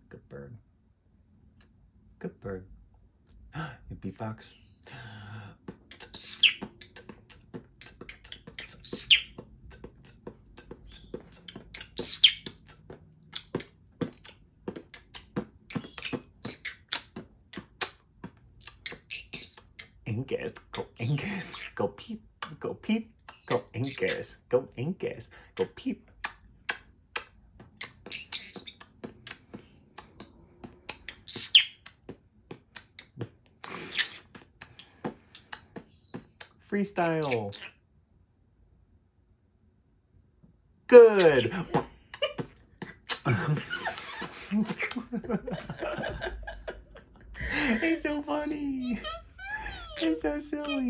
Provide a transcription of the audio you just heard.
Good bird. Good bird. You beatbox. Angus, go Angus, go peep, go peep, go Angus, go Angus, go peep. Freestyle. Good. He's so funny. He's so silly.